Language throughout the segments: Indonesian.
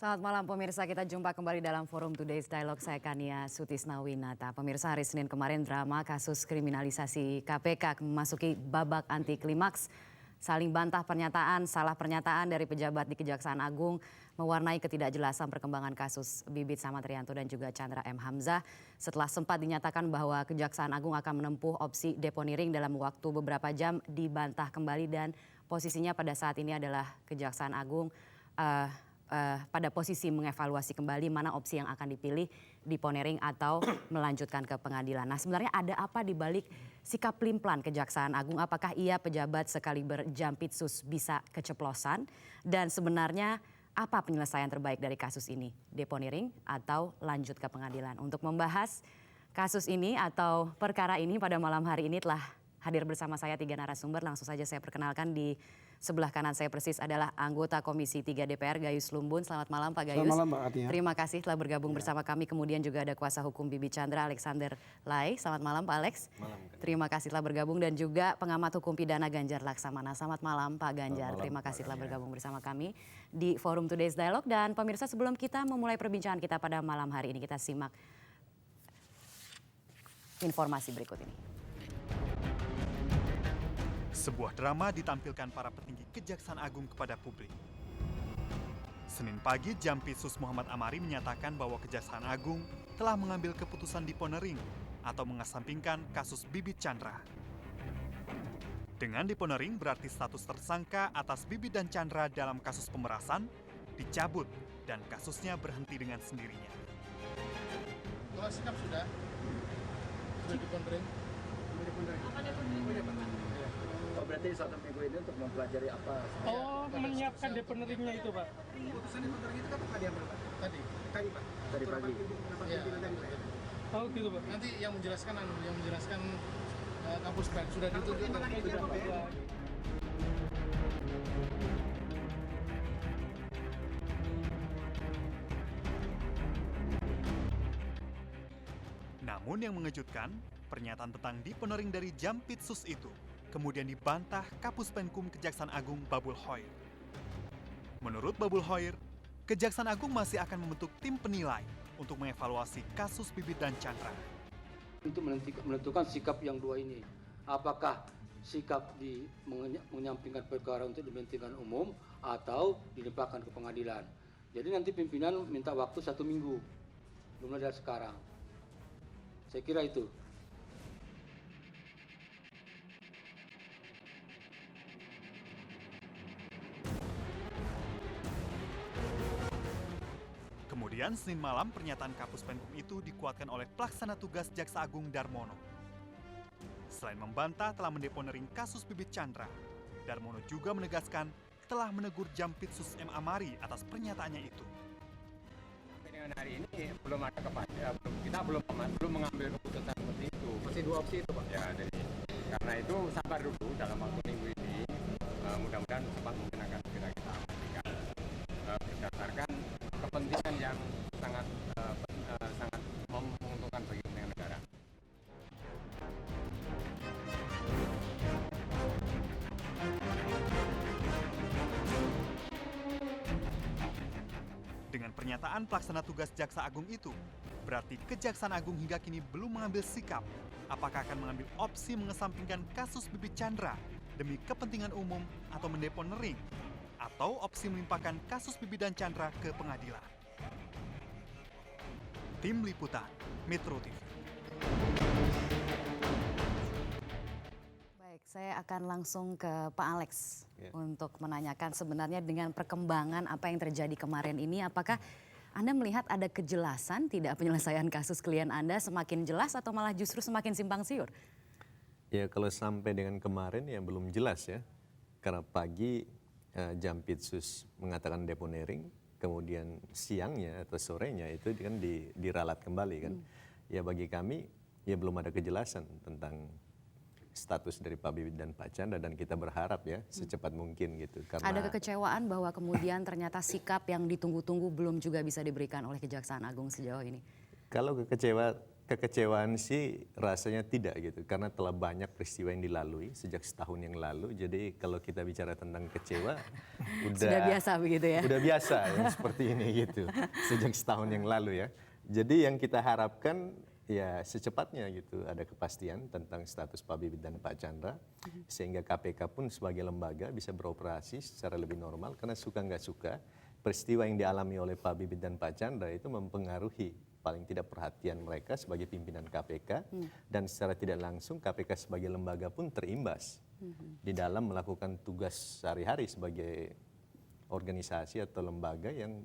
Selamat malam pemirsa, kita jumpa kembali dalam Forum Today's Dialogue. Saya Kania Sutisnawinata. Pemirsa, hari Senin kemarin drama kasus kriminalisasi KPK memasuki babak anti klimaks. Saling bantah pernyataan, salah pernyataan dari pejabat di Kejaksaan Agung mewarnai ketidakjelasan perkembangan kasus Bibit Samatrianto dan juga Chandra M. Hamzah. Setelah sempat dinyatakan bahwa Kejaksaan Agung akan menempuh opsi deponering dalam waktu beberapa jam, dibantah kembali dan posisinya pada saat ini adalah Kejaksaan Agung pada posisi mengevaluasi kembali mana opsi yang akan dipilih, deponering atau melanjutkan ke pengadilan. Nah, sebenarnya ada apa di balik sikap pelin-pelan Kejaksaan Agung? Apakah ia pejabat sekaliber Jampitsus bisa keceplosan? Dan sebenarnya apa penyelesaian terbaik dari kasus ini? Deponering atau lanjut ke pengadilan? Untuk membahas kasus ini atau perkara ini pada malam hari ini telah hadir bersama saya 3 narasumber. Langsung saja saya perkenalkan, di sebelah kanan saya persis adalah anggota Komisi 3 DPR Gayus Lumbun. Selamat malam Pak Gayus. Selamat malam Mbak Atia. Terima kasih telah bergabung bersama kami. Kemudian juga ada kuasa hukum Bibit Chandra Alexander Lai. Selamat malam Pak Alex. Malam. Terima kasih telah bergabung, dan juga pengamat hukum pidana Ganjar Laksamana. Selamat malam Pak Ganjar. Terima kasih telah bergabung bersama kami di Forum Today's Dialogue. Dan pemirsa, sebelum kita memulai perbincangan kita pada malam hari ini, kita simak informasi berikut ini. Sebuah drama ditampilkan para petinggi Kejaksaan Agung kepada publik. Senin pagi, Jampitsus Muhammad Amari menyatakan bahwa Kejaksaan Agung telah mengambil keputusan deponering atau mengesampingkan kasus Bibit Chandra. Dengan deponering berarti status tersangka atas Bibit dan Chandra dalam kasus pemerasan dicabut dan kasusnya berhenti dengan sendirinya. Kalau sikap sudah deponering. Apa deponering? Oh, berarti 1 minggu ini untuk mempelajari apa? Oh, menyiapkan deponeringnya itu, Pak. Putusan deponering itu kapan diambil Pak? Tadi. Tadi Pak. Tadi pagi. Ya, Oh, gitu, Pak. nanti yang menjelaskan Kapus Pen sudah dituntut. Sudah, Pak. Namun yang mengejutkan, pernyataan tentang deponering dari Jampitsus itu kemudian dibantah Kapus Penkum Kejaksaan Agung Babul Khoir. Menurut Babul Khoir, Kejaksaan Agung masih akan membentuk tim penilai untuk mengevaluasi kasus Bibit dan Chandra. Untuk menentukan sikap yang dua ini, apakah sikap menyampingkan perkara untuk kepentingan umum atau dilimpahkan ke pengadilan. Jadi nanti pimpinan minta waktu 1 minggu, belum ada sekarang. Saya kira itu. Kemudian Senin malam pernyataan Kapus Penkum itu dikuatkan oleh Pelaksana Tugas Jaksa Agung Darmono. Selain membantah telah mendeponering kasus Bibit Chandra, Darmono juga menegaskan telah menegur Jampitsus M. Amari atas pernyataannya itu. Dengan hari ini belum ada kita belum mengambil keputusan seperti itu. Masih 2 opsi itu Pak? Ya, jadi karena itu sabar dulu dalam waktu minggu ini. Mudah-mudahan cepat mungkin akan segera kita pastikan berdasarkan kepentingan yang sangat menguntungkan bagi kepentingan negara. Dengan pernyataan Pelaksana Tugas Jaksa Agung itu, berarti Kejaksaan Agung hingga kini belum mengambil sikap apakah akan mengambil opsi mengesampingkan kasus Bibit Chandra demi kepentingan umum atau mendeponering, atau opsi melimpahkan kasus Bibit dan Chandra ke pengadilan. Tim Liputan, Metro TV. Baik, saya akan langsung ke Pak Alex untuk menanyakan sebenarnya dengan perkembangan apa yang terjadi kemarin ini, apakah Anda melihat ada kejelasan tidak penyelesaian kasus klien Anda semakin jelas atau malah justru semakin simpang siur? Ya, kalau sampai dengan kemarin ya belum jelas ya. Karena pagi Jampitsus mengatakan deponering, kemudian siangnya atau sorenya itu kan diralat kembali kan. Ya bagi kami ya belum ada kejelasan tentang status dari Pak Bibit dan Pak Chandra, dan kita berharap ya secepat mungkin gitu. Karena ada kekecewaan bahwa kemudian ternyata sikap yang ditunggu-tunggu belum juga bisa diberikan oleh Kejaksaan Agung sejauh ini. Kalau kekecewaan sih rasanya tidak gitu, karena telah banyak peristiwa yang dilalui sejak setahun yang lalu. Jadi kalau kita bicara tentang kecewa, Sudah biasa begitu ya? udah biasa yang seperti ini gitu, sejak setahun yang lalu ya. Jadi yang kita harapkan ya secepatnya gitu ada kepastian tentang status Pak Bibit dan Pak Chandra, sehingga KPK pun sebagai lembaga bisa beroperasi secara lebih normal. Karena suka nggak suka, peristiwa yang dialami oleh Pak Bibit dan Pak Chandra itu mempengaruhi paling tidak perhatian mereka sebagai pimpinan KPK, dan secara tidak langsung KPK sebagai lembaga pun terimbas di dalam melakukan tugas sehari-hari sebagai organisasi atau lembaga yang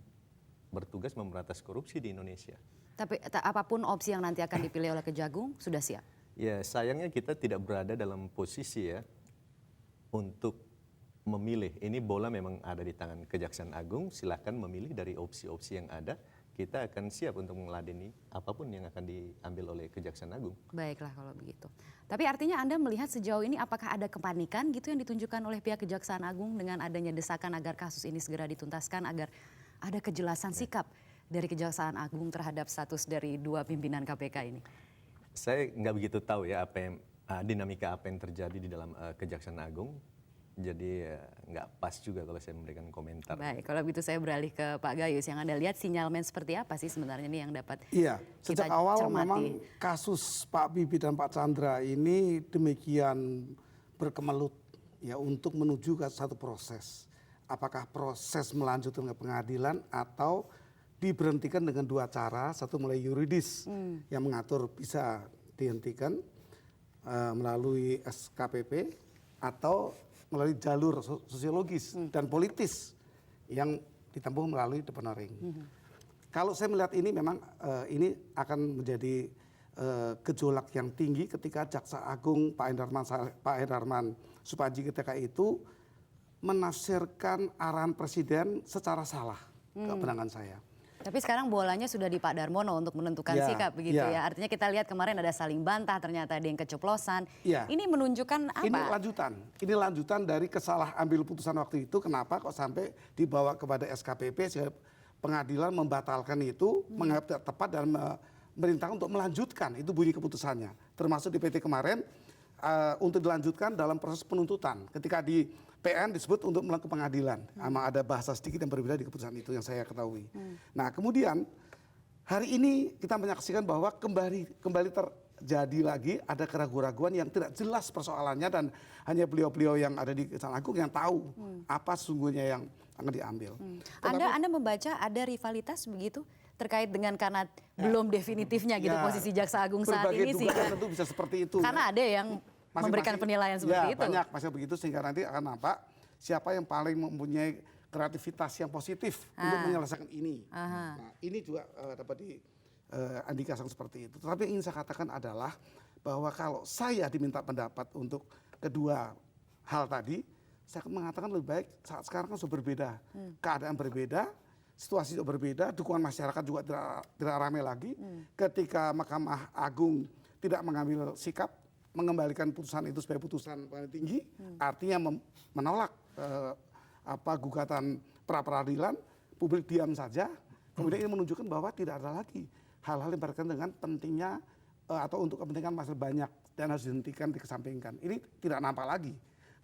bertugas memberantas korupsi di Indonesia. Tapi apapun opsi yang nanti akan dipilih oleh Kejagung, sudah siap? Ya sayangnya kita tidak berada dalam posisi ya untuk memilih. Ini bola memang ada di tangan Kejaksaan Agung, silahkan memilih dari opsi-opsi yang ada. Kita akan siap untuk meladeni apapun yang akan diambil oleh Kejaksaan Agung. Baiklah kalau begitu. Tapi artinya Anda melihat sejauh ini apakah ada kepanikan gitu yang ditunjukkan oleh pihak Kejaksaan Agung dengan adanya desakan agar kasus ini segera dituntaskan, agar ada kejelasan sikap dari Kejaksaan Agung terhadap status dari dua pimpinan KPK ini? Saya nggak begitu tahu ya apa yang dinamika apa yang terjadi di dalam Kejaksaan Agung. Jadi nggak pas juga kalau saya memberikan komentar. Baik, kalau begitu saya beralih ke Pak Gayus. Yang Anda lihat sinyalmen seperti apa sih sebenarnya ini yang dapat Iya, kita sejak awal cermati? memang kasus Pak Bibit dan Pak Chandra ini demikian berkemelut ya untuk menuju ke satu proses. Apakah proses melanjutkan ke pengadilan atau diberhentikan dengan dua cara, satu mulai yuridis yang mengatur bisa dihentikan melalui SKPP atau melalui jalur sosiologis dan politis yang ditempuh melalui deponering. Kalau saya melihat ini memang ini akan menjadi gejolak yang tinggi ketika Jaksa Agung Pak Hendarman Supandji ketika itu menafsirkan arahan Presiden secara salah ke pandangan saya. Tapi sekarang bolanya sudah di Pak Darmono untuk menentukan Ya, sikap begitu ya. ya. Artinya kita lihat kemarin ada saling bantah, ternyata ada yang keceplosan. Ya. Ini menunjukkan apa? Ini lanjutan dari kesalah ambil putusan waktu itu. Kenapa kok sampai dibawa kepada SKPP sehingga pengadilan membatalkan itu, menganggap tidak tepat dan memerintahkan untuk melanjutkan. Itu bunyi keputusannya. Termasuk di PT kemarin untuk dilanjutkan dalam proses penuntutan. Ketika di PN disebut untuk melakukan pengadilan. Sama ada bahasa sedikit yang berbeda di keputusan itu yang saya ketahui. Nah kemudian hari ini kita menyaksikan bahwa kembali terjadi lagi ada keraguan-keraguan yang tidak jelas persoalannya dan hanya beliau-beliau yang ada di Kejaksaan Agung yang tahu apa sesungguhnya yang akan diambil. Anda membaca ada rivalitas begitu terkait dengan karena belum definitifnya gitu posisi Jaksa Agung saat ini sih. Berbagai dugaan tentu bisa seperti itu. Karena ada yang memberikan penilaian seperti itu. Banyak masih begitu sehingga nanti akan nampak siapa yang paling mempunyai kreativitas yang positif untuk menyelesaikan ini. Nah, ini juga dapat diindikasikan seperti itu. Tetapi yang ingin saya katakan adalah bahwa kalau saya diminta pendapat untuk kedua hal tadi, saya mengatakan lebih baik saat sekarang kan sudah berbeda. Keadaan berbeda, situasi juga berbeda, dukungan masyarakat juga tidak ramai lagi. Ketika Mahkamah Agung tidak mengambil sikap, mengembalikan putusan itu sebagai putusan paling tinggi, artinya menolak gugatan pra peradilan, publik diam saja. Kemudian ini menunjukkan bahwa tidak ada lagi hal-hal yang berkaitan dengan pentingnya atau untuk kepentingan masyarakat banyak dan harus dihentikan, dikesampingkan. Ini tidak nampak lagi.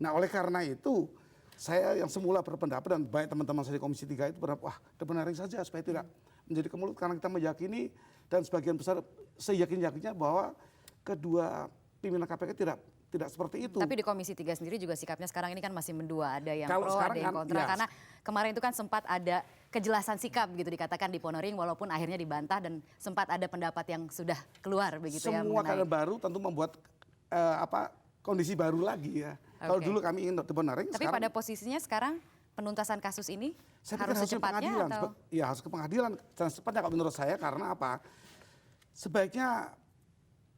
Nah oleh karena itu saya yang semula berpendapat dan baik teman-teman saya di Komisi 3 itu berpendapat, wah deponering saja supaya tidak menjadi kemelut karena kita meyakini dan sebagian besar seyakin-yakinnya bahwa kedua pimpinan KPK tidak seperti itu. Tapi di Komisi 3 sendiri juga sikapnya sekarang ini kan masih mendua, ada yang Kalau pro, ada sekarang yang kan, kontra. ya. Karena kemarin itu kan sempat ada kejelasan sikap gitu dikatakan di Ponering, walaupun akhirnya dibantah dan sempat ada pendapat yang sudah keluar begitu ya. Semua keadaan baru tentu membuat kondisi baru lagi ya. Kalau dulu kami ingin deponering. Tapi pada posisinya sekarang penuntasan kasus ini saya harus secepatnya atau? Ya harus ke pengadilan dan secepatnya kalau menurut saya karena apa? Sebaiknya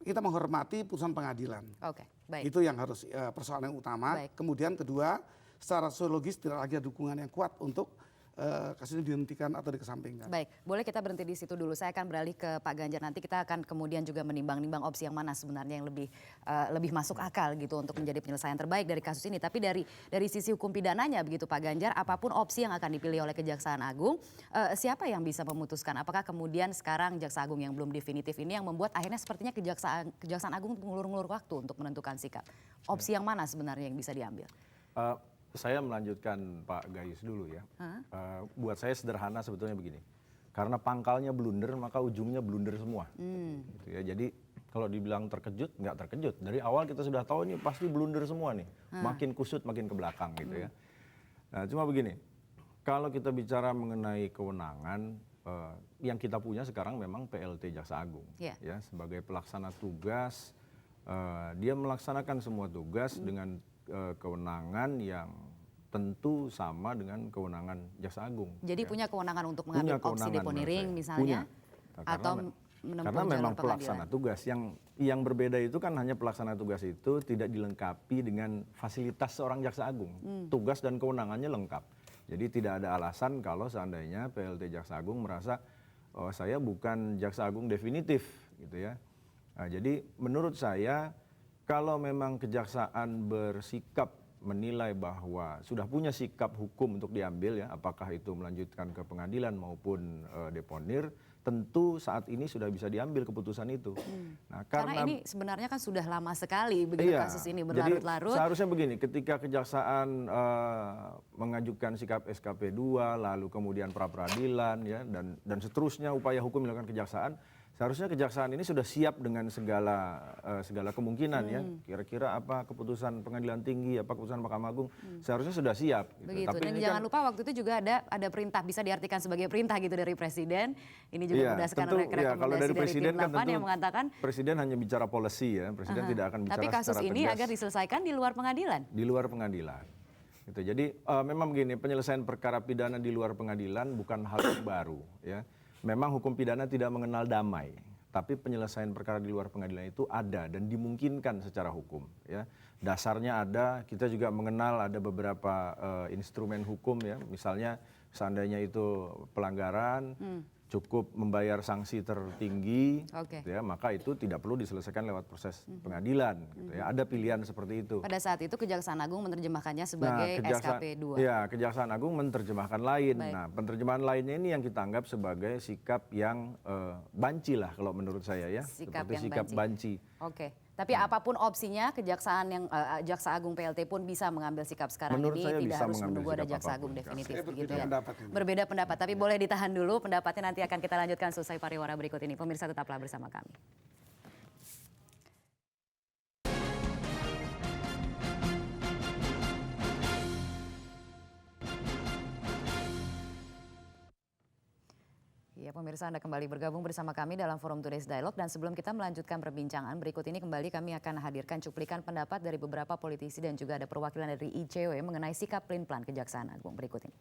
kita menghormati putusan pengadilan. Oke, baik. Itu yang harus persoalan yang utama. Baik. Kemudian kedua, secara sosiologis tidak lagi ada dukungan yang kuat untuk kasus ini dihentikan atau dikesampingkan. Baik, boleh kita berhenti di situ dulu. Saya akan beralih ke Pak Ganjar. Nanti kita akan kemudian juga menimbang-nimbang opsi yang mana sebenarnya yang lebih masuk akal gitu untuk menjadi penyelesaian terbaik dari kasus ini. Tapi dari sisi hukum pidananya begitu Pak Ganjar, apapun opsi yang akan dipilih oleh Kejaksaan Agung, siapa yang bisa memutuskan? Apakah kemudian sekarang Jaksa Agung yang belum definitif ini yang membuat akhirnya sepertinya Kejaksaan Agung ngulur-ngulur waktu untuk menentukan sikap? Opsi yang mana sebenarnya yang bisa diambil? Saya melanjutkan Pak Gayus dulu ya. Buat saya sederhana sebetulnya begini. Karena pangkalnya blunder maka ujungnya blunder semua. Gitu ya. Jadi kalau dibilang terkejut, nggak terkejut. Dari awal kita sudah tahu ini pasti blunder semua nih. Makin kusut makin ke belakang gitu ya. Nah cuma begini, kalau kita bicara mengenai kewenangan, yang kita punya sekarang memang PLT Jaksa Agung. Ya, sebagai pelaksana tugas, dia melaksanakan semua tugas dengan kewenangan yang tentu sama dengan kewenangan Jaksa Agung. Jadi punya kewenangan untuk mengambil opsi deponering misalnya, atau menempuh karena memang jalur pelaksana tugas yang berbeda itu kan hanya pelaksana tugas itu tidak dilengkapi dengan fasilitas seorang Jaksa Agung. Tugas dan kewenangannya lengkap. Jadi tidak ada alasan kalau seandainya PLT Jaksa Agung merasa oh, saya bukan Jaksa Agung definitif gitu ya. Nah, jadi menurut saya kalau memang kejaksaan bersikap menilai bahwa sudah punya sikap hukum untuk diambil ya, apakah itu melanjutkan ke pengadilan maupun deponir, tentu saat ini sudah bisa diambil keputusan itu. Nah, karena ini sebenarnya kan sudah lama sekali begitu kasus ini berlarut-larut. Jadi seharusnya begini, ketika kejaksaan mengajukan sikap SKP 2, lalu kemudian pra peradilan ya dan seterusnya upaya hukum dilakukan kejaksaan, seharusnya kejaksaan ini sudah siap dengan segala kemungkinan ya. Kira-kira apa keputusan pengadilan tinggi, apa keputusan Mahkamah Agung, seharusnya sudah siap. Gitu. Begitu. Tapi Dan jangan lupa waktu itu juga ada perintah, bisa diartikan sebagai perintah gitu dari Presiden. Ini juga berdasarkan rekomendasi kalau dari Presiden tim 8 yang mengatakan Presiden hanya bicara policy ya, Presiden tidak akan bicara tapi kasus secara ini tegas. agar diselesaikan di luar pengadilan. Di luar pengadilan. Gitu. Jadi memang begini, penyelesaian perkara pidana di luar pengadilan bukan hal yang baru ya. Memang hukum pidana tidak mengenal damai, tapi penyelesaian perkara di luar pengadilan itu ada dan dimungkinkan secara hukum. Ya. Dasarnya ada, kita juga mengenal ada beberapa instrumen hukum ya, misalnya seandainya itu pelanggaran, cukup membayar sanksi tertinggi, gitu ya, maka itu tidak perlu diselesaikan lewat proses pengadilan. Gitu ya. Ada pilihan seperti itu. Pada saat itu Kejaksaan Agung menerjemahkannya sebagai SKP 2. Ya, Kejaksaan Agung menerjemahkan lain. Baik. Nah, penerjemahan lainnya ini yang kita anggap sebagai sikap yang banci lah kalau menurut saya ya. Sikap seperti yang sikap banci. Oke. Tapi apapun opsinya, Jaksa Agung PLT pun bisa mengambil sikap sekarang menurut ini, tidak harus menunggu ada Jaksa apapun. Agung definitif. Begitu ya. Berbeda pendapat, tapi boleh ditahan dulu pendapatnya, nanti akan kita lanjutkan selesai pariwara berikut ini. Pemirsa tetaplah bersama kami. Ya, pemirsa, Anda kembali bergabung bersama kami dalam Forum Today's Dialogue, dan sebelum kita melanjutkan perbincangan berikut ini kembali kami akan hadirkan cuplikan pendapat dari beberapa politisi dan juga ada perwakilan dari ICW mengenai sikap pelin-pelan Kejaksaan Agung berikut ini.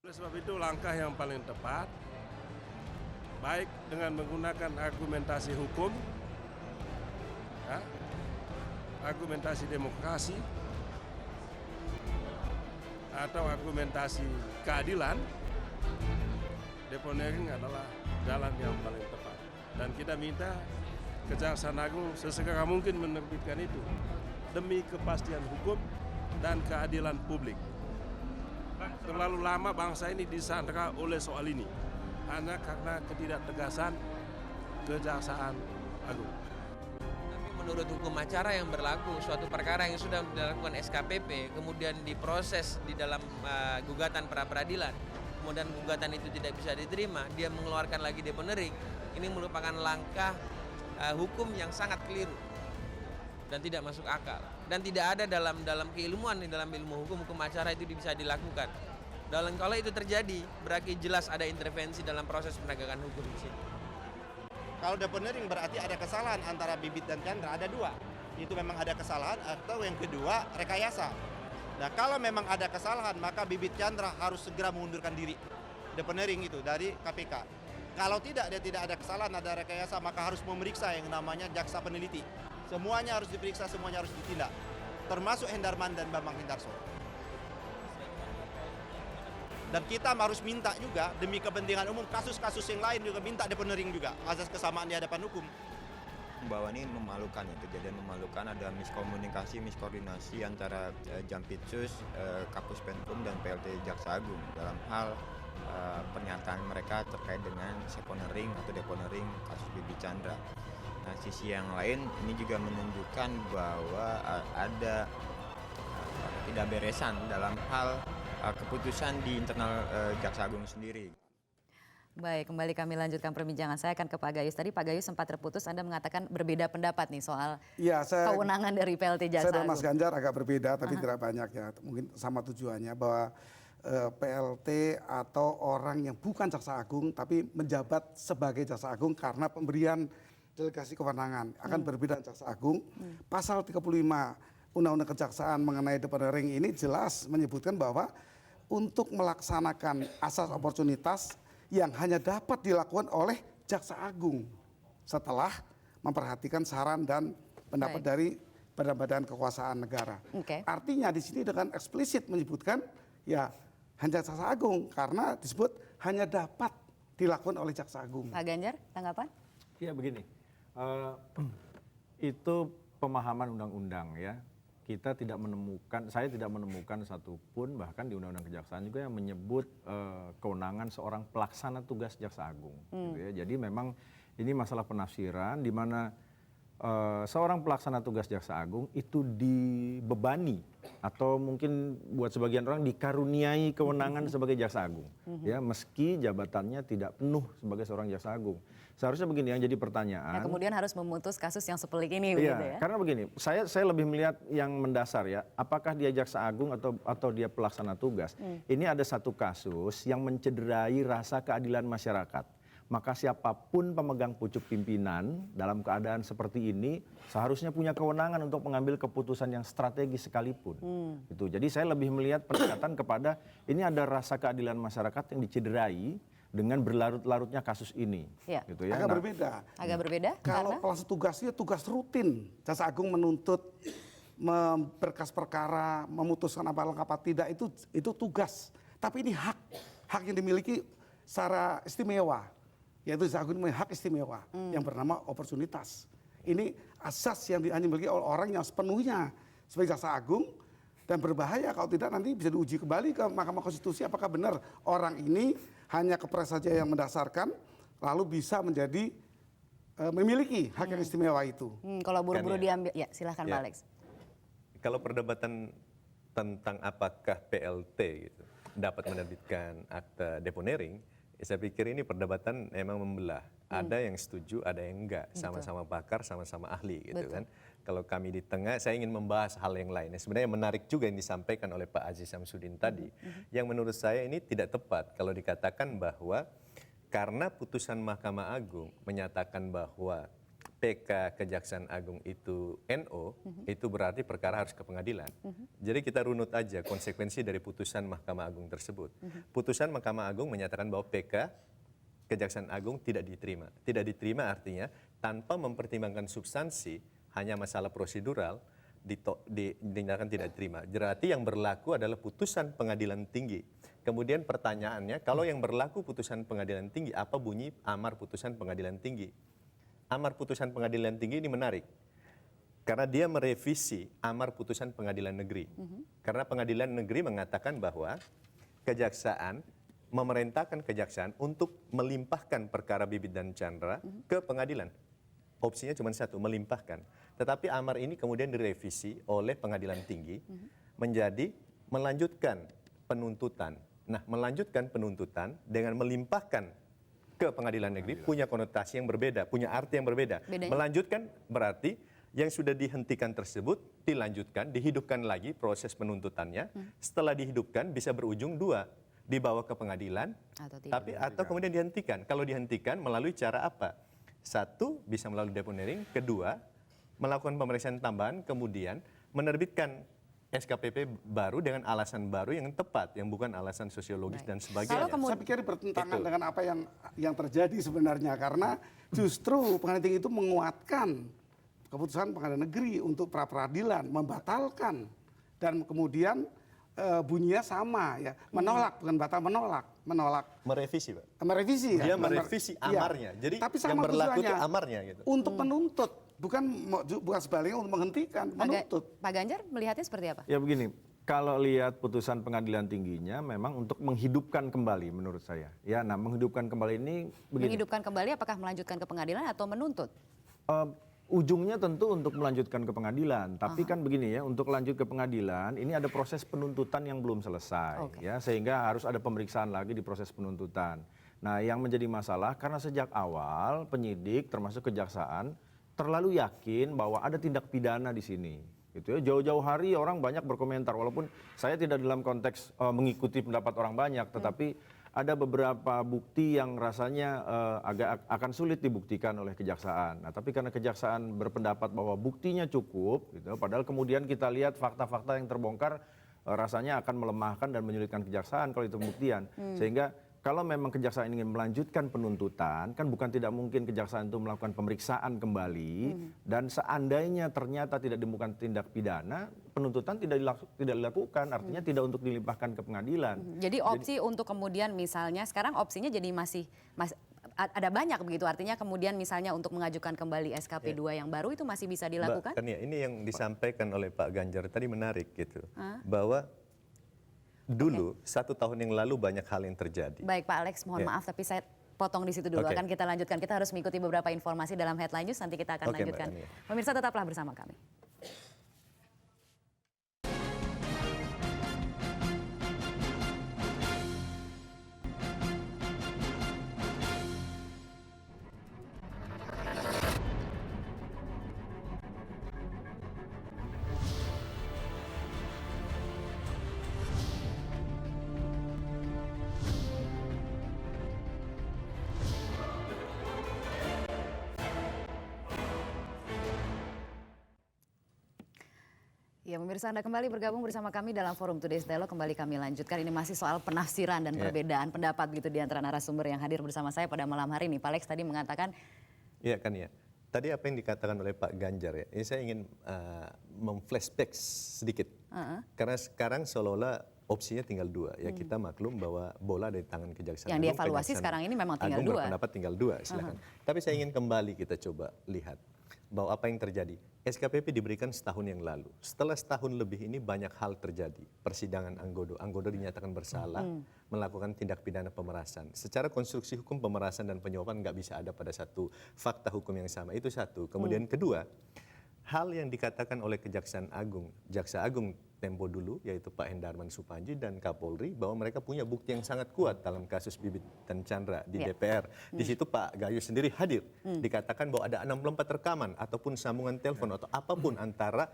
Oleh sebab itu langkah yang paling tepat, baik dengan menggunakan argumentasi hukum, ya, argumentasi demokrasi, atau argumentasi keadilan, deponering adalah jalan yang paling tepat. Dan kita minta Kejaksaan Agung sesegera mungkin menerbitkan itu demi kepastian hukum dan keadilan publik. Terlalu lama bangsa ini disandera oleh soal ini hanya karena ketidaktegasan Kejaksaan Agung. Tapi menurut hukum acara yang berlaku, suatu perkara yang sudah dilakukan SKPP kemudian diproses di dalam gugatan pra peradilan, kemudian gugatan itu tidak bisa diterima, dia mengeluarkan lagi deponering, ini merupakan langkah hukum yang sangat keliru dan tidak masuk akal, dan tidak ada dalam keilmuan, dalam ilmu hukum acara itu bisa dilakukan. Dan kalau itu terjadi, berarti jelas ada intervensi dalam proses penegakan hukum di sini. Kalau deponering berarti ada kesalahan antara Bibit dan Chandra, ada dua. Itu memang ada kesalahan, atau yang kedua rekayasa. Nah, kalau memang ada kesalahan, maka Bibit Chandra harus segera mengundurkan diri deponering itu dari KPK. Kalau tidak, dia tidak ada kesalahan, ada rekayasa, maka harus memeriksa yang namanya jaksa peneliti. Semuanya harus diperiksa, semuanya harus ditindak, termasuk Hendarman dan Bambang Hindarso. Dan kita harus minta juga demi kepentingan umum kasus-kasus yang lain juga minta deponering juga asas kesamaan di hadapan hukum. Bahwa ini memalukan ya, kejadian memalukan, ada miskomunikasi, miskoordinasi antara Jampitsus, Kapus Penkum dan PLT Jaksa Agung dalam hal pernyataan mereka terkait dengan seponering atau deponering kasus Bibi Chandra. Nah, sisi yang lain ini juga menunjukkan bahwa ada ketidakberesan dalam hal keputusan di internal Jaksa Agung sendiri. Baik, kembali kami lanjutkan perbincangan. Saya akan ke Pak Gayus. Tadi Pak Gayus sempat terputus, Anda mengatakan berbeda pendapat nih soal kewenangan dari PLT Jaksa Agung. Saya dan Mas Ganjar agak berbeda, tapi tidak banyak ya. Mungkin sama tujuannya bahwa PLT atau orang yang bukan Jaksa Agung tapi menjabat sebagai Jaksa Agung karena pemberian delegasi kewenangan akan berbeda dengan Jaksa Agung. Pasal 35 Undang-Undang Kejaksaan mengenai deponering ini jelas menyebutkan bahwa untuk melaksanakan asas oportunitas yang hanya dapat dilakukan oleh Jaksa Agung setelah memperhatikan saran dan pendapat dari badan-badan kekuasaan negara. Artinya di sini dengan eksplisit menyebutkan ya hanya Jaksa Agung karena disebut hanya dapat dilakukan oleh Jaksa Agung. Pak Ganjar, tanggapan? Iya begini, itu pemahaman undang-undang ya. Kita tidak menemukan, saya tidak menemukan satupun bahkan di Undang-Undang Kejaksaan juga yang menyebut kewenangan seorang pelaksana tugas Jaksa Agung. Gitu ya. Jadi memang ini masalah penafsiran di mana seorang pelaksana tugas Jaksa Agung itu dibebani atau mungkin buat sebagian orang dikaruniai kewenangan sebagai Jaksa Agung. Ya, meski jabatannya tidak penuh sebagai seorang Jaksa Agung. Seharusnya begini yang jadi pertanyaan. Nah, kemudian harus memutus kasus yang sepelik ini begitu ya. Karena begini, saya lebih melihat yang mendasar ya, apakah dia Jaksa Agung atau dia pelaksana tugas. Ini ada satu kasus yang mencederai rasa keadilan masyarakat. Maka siapapun pemegang pucuk pimpinan dalam keadaan seperti ini seharusnya punya kewenangan untuk mengambil keputusan yang strategis sekalipun. Gitu. Jadi saya lebih melihat pendekatan kepada ini ada rasa keadilan masyarakat yang dicederai dengan berlarut-larutnya kasus ini. Gitu ya. Agak berbeda. Agak berbeda? Kalau pelaksana tugasnya tugas rutin. Jaksa Agung menuntut, berkas perkara, memutuskan apa lengkap apa tidak, itu tugas. Tapi ini hak yang dimiliki secara istimewa. Yaitu Jaksa Agung memiliki hak istimewa yang bernama oportunitas. Ini asas yang dimiliki oleh orang yang sepenuhnya sebagai Jaksa Agung dan berbahaya kalau tidak nanti bisa diuji kembali ke Mahkamah Konstitusi apakah benar orang ini hanya kepres saja yang mendasarkan lalu bisa menjadi memiliki hak yang istimewa itu. Kalau buru-buru diambil, ya silahkan Pak Alex. Kalau perdebatan tentang apakah PLT gitu, dapat menerbitkan akta deponering, saya pikir ini perdebatan memang membelah. Ada yang setuju, ada yang enggak. Sama-sama pakar, sama-sama ahli gitu kan. Kalau kami di tengah, saya ingin membahas hal yang lain. Sebenarnya menarik juga yang disampaikan oleh Pak Aziz Syamsuddin tadi. Yang menurut saya ini tidak tepat kalau dikatakan bahwa karena putusan Mahkamah Agung menyatakan bahwa PK Kejaksaan Agung itu NO, itu berarti perkara harus ke pengadilan. Jadi kita runut aja konsekuensi dari putusan Mahkamah Agung tersebut. Putusan Mahkamah Agung menyatakan bahwa PK Kejaksaan Agung tidak diterima. Tidak diterima artinya tanpa mempertimbangkan substansi, hanya masalah prosedural, dinyatakan tidak diterima. Berarti yang berlaku adalah putusan pengadilan tinggi. Kemudian pertanyaannya, kalau yang berlaku putusan pengadilan tinggi, apa bunyi amar putusan pengadilan tinggi? Amar putusan pengadilan tinggi ini menarik. Karena dia merevisi amar putusan pengadilan negeri. Karena pengadilan negeri mengatakan bahwa kejaksaan, memerintahkan kejaksaan untuk melimpahkan perkara Bibit dan Chandra ke pengadilan. Opsinya cuma satu, melimpahkan. Tetapi amar ini kemudian direvisi oleh pengadilan tinggi menjadi melanjutkan penuntutan. Nah, melanjutkan penuntutan dengan melimpahkan ke pengadilan negeri punya konotasi yang berbeda, punya arti yang berbeda. Melanjutkan berarti yang sudah dihentikan tersebut dilanjutkan, dihidupkan lagi proses penuntutannya. Setelah dihidupkan bisa berujung dua, dibawa ke pengadilan atau kemudian dihentikan. Kalau dihentikan melalui cara apa? Satu, bisa melalui deponering. Kedua, melakukan pemeriksaan tambahan, kemudian menerbitkan SKPP baru dengan alasan baru yang tepat, yang bukan alasan sosiologis dan sebagainya. Saya pikir bertentangan dengan apa yang terjadi sebenarnya, karena justru pengadilan tinggi itu menguatkan keputusan pengadilan negeri untuk pra peradilan, membatalkan dan kemudian bunyinya sama ya, menolak bukan batal, menolak. Merevisi, Pak. Merevisi ya. Dia merevisi amarnya. Jadi tapi yang sama berlaku itu tujuannya, amarnya gitu. untuk menuntut, bukan sebaliknya untuk menghentikan, menuntut. Pak Ganjar melihatnya seperti apa? Ya begini, kalau lihat putusan pengadilan tingginya memang untuk menghidupkan kembali menurut saya. Ya, nah menghidupkan kembali ini begini. Menghidupkan kembali apakah melanjutkan ke pengadilan atau menuntut? Ujungnya tentu untuk melanjutkan ke pengadilan, tapi kan begini ya, untuk lanjut ke pengadilan ini ada proses penuntutan yang belum selesai, ya sehingga harus ada pemeriksaan lagi di proses penuntutan. Nah, yang menjadi masalah karena sejak awal penyidik termasuk kejaksaan terlalu yakin bahwa ada tindak pidana di sini. Gitu ya. Jauh-jauh hari orang banyak berkomentar, walaupun saya tidak dalam konteks mengikuti pendapat orang banyak, tetapi ada beberapa bukti yang rasanya agak akan sulit dibuktikan oleh kejaksaan. Nah, tapi karena kejaksaan berpendapat bahwa buktinya cukup, gitu, padahal kemudian kita lihat fakta-fakta yang terbongkar rasanya akan melemahkan dan menyulitkan kejaksaan kalau itu pembuktian. Sehingga kalau memang kejaksaan ingin melanjutkan penuntutan, kan bukan tidak mungkin kejaksaan itu melakukan pemeriksaan kembali, dan seandainya ternyata tidak ditemukan tindak pidana, penuntutan tidak dilakukan, artinya tidak untuk dilimpahkan ke pengadilan. Jadi opsi untuk kemudian misalnya, sekarang opsinya jadi masih ada banyak begitu, artinya kemudian misalnya untuk mengajukan kembali SKP 2 yang baru itu masih bisa dilakukan? Mbak, kan ya, ini yang disampaikan oleh Pak Ganjar tadi menarik gitu, bahwa dulu 1 tahun yang lalu banyak hal yang terjadi. Baik Pak Alex, mohon maaf tapi saya potong di situ dulu. Akan kita lanjutkan. Kita harus mengikuti beberapa informasi dalam headline news. Nanti kita akan lanjutkan. Pemirsa tetaplah bersama kami. Ya, pemirsa, Anda kembali bergabung bersama kami dalam Forum Today's Dialogue. Kembali kami lanjutkan. Ini masih soal penafsiran dan perbedaan pendapat gitu di antara narasumber yang hadir bersama saya pada malam hari ini. Pak Alex tadi mengatakan... Iya kan ya. Tadi apa yang dikatakan oleh Pak Ganjar ya. Ini saya ingin memflashback sedikit. Karena sekarang seolah-olah opsinya tinggal 2. Ya kita maklum bahwa bola ada di tangan Kejaksaan Yang dievaluasi sekarang ini memang tinggal 2. Berpendapat tinggal 2, silakan. Tapi saya ingin kembali kita coba lihat bahwa apa yang terjadi. SKPP diberikan setahun yang lalu. Setelah setahun lebih ini banyak hal terjadi. Persidangan Anggodo. Anggodo dinyatakan bersalah melakukan tindak pidana pemerasan. Secara konstruksi hukum pemerasan dan penyuapan nggak bisa ada pada satu fakta hukum yang sama. Itu satu. Kemudian kedua, hal yang dikatakan oleh Kejaksaan Agung, Jaksa Agung tempo dulu, yaitu Pak Hendarman Supanji dan Kapolri, bahwa mereka punya bukti yang sangat kuat dalam kasus Bibit dan Chandra di DPR. Di situ Pak Gayus sendiri hadir. Dikatakan bahwa ada 64 rekaman ataupun sambungan telepon atau apapun antara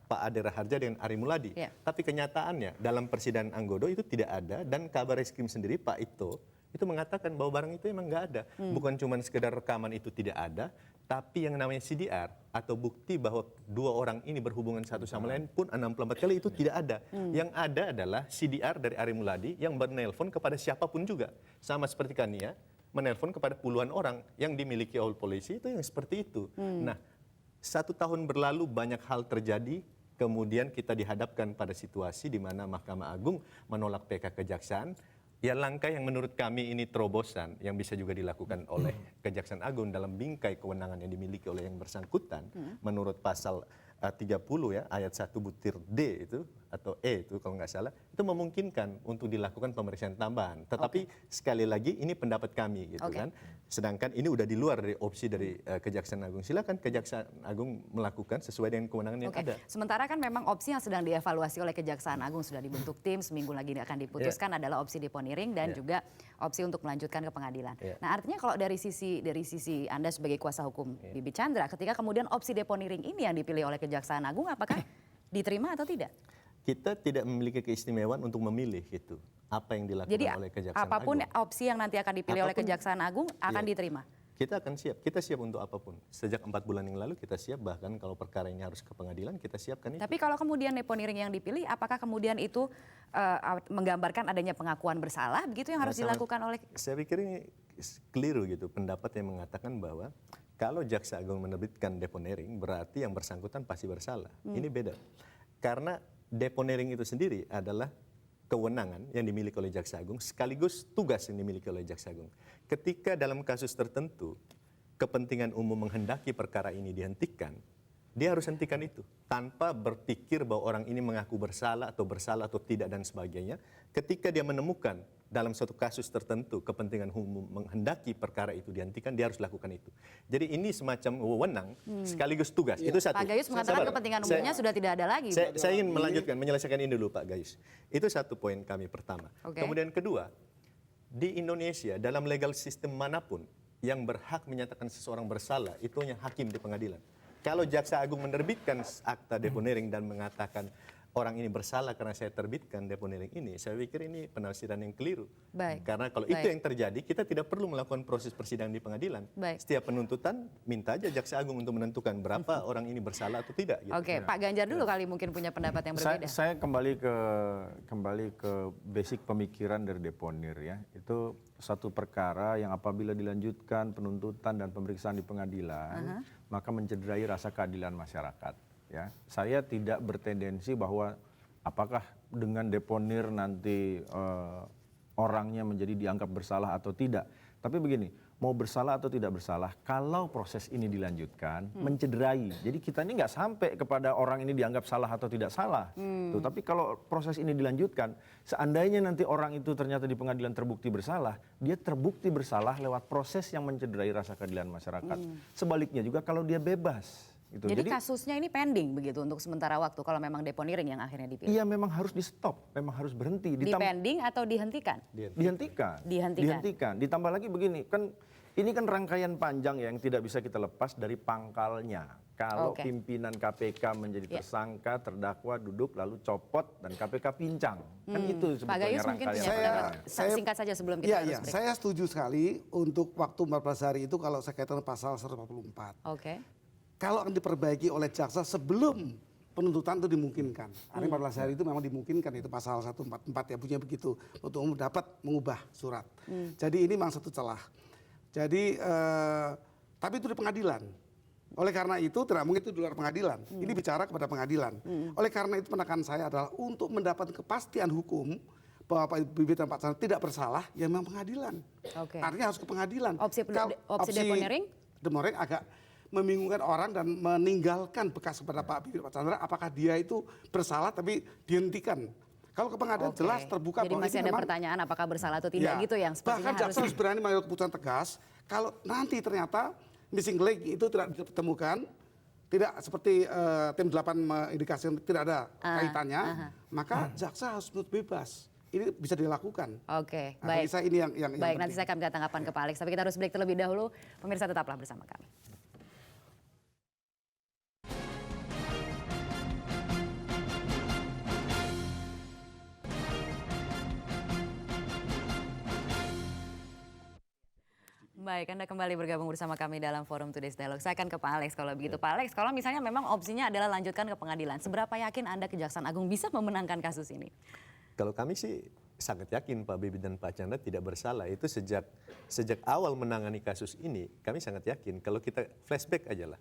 Pak Ade Raharja dengan Ari Muladi. Tapi kenyataannya dalam persidangan Anggodo itu tidak ada, dan Kabar Reskrim sendiri Pak Ito itu mengatakan bahwa barang itu memang nggak ada. Bukan cuma sekedar rekaman itu tidak ada, tapi yang namanya CDR atau bukti bahwa 2 orang ini berhubungan satu sama lain pun 64 kali itu tidak ada. Yang ada adalah CDR dari Ari Muladi yang menelpon kepada siapapun juga. Sama seperti Kania, menelpon kepada puluhan orang yang dimiliki oleh polisi, itu yang seperti itu. Nah, 1 tahun berlalu banyak hal terjadi, kemudian kita dihadapkan pada situasi di mana Mahkamah Agung menolak PK Kejaksaan. Ya, langkah yang menurut kami ini terobosan yang bisa juga dilakukan oleh Kejaksaan Agung dalam bingkai kewenangan yang dimiliki oleh yang bersangkutan menurut pasal 30 ya ayat 1 butir D itu atau E itu kalau nggak salah, itu memungkinkan untuk dilakukan pemeriksaan tambahan. Tetapi sekali lagi ini pendapat kami gitu kan. Sedangkan ini udah di luar dari opsi dari Kejaksaan Agung. Silakan Kejaksaan Agung melakukan sesuai dengan kewenangan yang ada. Sementara kan memang opsi yang sedang dievaluasi oleh Kejaksaan Agung, sudah dibentuk tim, seminggu lagi akan diputuskan adalah opsi deponering dan juga opsi untuk melanjutkan ke pengadilan. Nah, artinya kalau dari sisi Anda sebagai kuasa hukum Bibit Chandra, ketika kemudian opsi deponering ini yang dipilih oleh Kejaksaan Agung, apakah diterima atau tidak? Kita tidak memiliki keistimewaan untuk memilih gitu apa yang dilakukan oleh Kejaksaan Agung. Apapun opsi yang nanti akan dipilih oleh Kejaksaan Agung akan diterima. Kita akan siap. Kita siap untuk apapun. Sejak 4 bulan yang lalu kita siap, bahkan kalau perkara ini harus ke pengadilan kita siapkan itu. Tapi kalau kemudian deponering yang dipilih, apakah kemudian itu menggambarkan adanya pengakuan bersalah begitu yang harus dilakukan oleh? Saya pikir ini keliru gitu pendapat yang mengatakan bahwa kalau Jaksa Agung menerbitkan deponering berarti yang bersangkutan pasti bersalah. Ini beda. Karena deponering itu sendiri adalah kewenangan yang dimiliki oleh Jaksa Agung sekaligus tugas yang dimiliki oleh Jaksa Agung. Ketika dalam kasus tertentu kepentingan umum menghendaki perkara ini dihentikan, dia harus hentikan itu tanpa berpikir bahwa orang ini mengaku bersalah atau tidak dan sebagainya. Ketika dia menemukan dalam suatu kasus tertentu kepentingan umum menghendaki perkara itu dihentikan, dia harus lakukan itu. Jadi ini semacam wewenang sekaligus tugas. Itu satu. Pak Gayus mengatakan kepentingan umumnya sudah tidak ada lagi. Saya ingin menyelesaikan ini dulu Pak Gayus. Itu satu poin kami pertama. Kemudian kedua, di Indonesia dalam legal system manapun yang berhak menyatakan seseorang bersalah itu hanya hakim di pengadilan. Kalau Jaksa Agung menerbitkan akta deponering dan mengatakan orang ini bersalah karena saya terbitkan deponering ini, saya pikir ini penafsiran yang keliru. Karena kalau itu yang terjadi, kita tidak perlu melakukan proses persidangan di pengadilan. Setiap penuntutan minta aja Jaksa Agung untuk menentukan berapa orang ini bersalah atau tidak. Gitu. Oke, Pak Ganjar dulu kali mungkin punya pendapat yang berbeda. Saya kembali ke basic pemikiran dari deponir ya. Itu satu perkara yang apabila dilanjutkan penuntutan dan pemeriksaan di pengadilan, maka mencederai rasa keadilan masyarakat. Ya, saya tidak bertendensi bahwa apakah dengan deponir nanti orangnya menjadi dianggap bersalah atau tidak. Tapi begini, mau bersalah atau tidak bersalah, kalau proses ini dilanjutkan, mencederai. Jadi kita ini nggak sampai kepada orang ini dianggap salah atau tidak salah. Tuh, tapi kalau proses ini dilanjutkan, seandainya nanti orang itu ternyata di pengadilan terbukti bersalah, dia terbukti bersalah lewat proses yang mencederai rasa keadilan masyarakat. Sebaliknya juga kalau dia bebas. Gitu. Jadi kasusnya ini pending begitu untuk sementara waktu kalau memang deponering yang akhirnya dipilih? Iya, memang harus di stop, memang harus berhenti. Pending atau dihentikan? Dihentikan. Ditambah lagi begini, kan ini kan rangkaian panjang ya yang tidak bisa kita lepas dari pangkalnya. Kalau pimpinan KPK menjadi tersangka, terdakwa, duduk, lalu copot, dan KPK pincang. Kan itu sebetulnya Pak Gayus mungkin punya pendapat singkat saja sebelum kita harus break. Saya setuju sekali untuk waktu 14 hari itu kalau saya kaitan pasal 144. Kalau akan diperbaiki oleh jaksa sebelum penuntutan itu dimungkinkan. Artinya 14 hari itu memang dimungkinkan, itu pasal 144 ya bunyinya begitu. Untuk umum dapat mengubah surat. Jadi ini memang satu celah. Jadi tapi itu di pengadilan. Oleh karena itu tidak mungkin itu di luar pengadilan. Ini bicara kepada pengadilan. Oleh karena itu penekanan saya adalah untuk mendapat kepastian hukum bahwa Pak Bibit dan Pak Chandra tidak bersalah, ya memang pengadilan. Artinya harus ke pengadilan. Opsi deponering? Deponering agak membingungkan orang dan meninggalkan bekas kepada Pak Bibit Pak Chandra, apakah dia itu bersalah tapi dihentikan. Kalau ke pengadilan jelas terbuka. Jadi masih ada pertanyaan apakah bersalah atau tidak gitu yang sepertinya bahkan jaksa harus berani mengambil keputusan tegas. Kalau nanti ternyata missing link itu tidak ditemukan, tidak seperti tim 8 mengindikasikan tidak ada kaitannya, maka jaksa harus menuntut bebas. Ini bisa dilakukan. Baik. Saya ini yang baik, nanti saya akan minta tanggapan ke Pak Alex. Tapi kita harus break terlebih dahulu. Pemirsa tetaplah bersama kami. Baik, Anda kembali bergabung bersama kami dalam Forum Today's Dialogue. Saya akan ke Pak Alex kalau begitu. Pak Alex, kalau misalnya memang opsinya adalah lanjutkan ke pengadilan, seberapa yakin Anda Kejaksaan Agung bisa memenangkan kasus ini? Kalau kami sih sangat yakin Pak Bibit dan Pak Chandra tidak bersalah. Itu sejak awal menangani kasus ini, kami sangat yakin. Kalau kita flashback aja lah,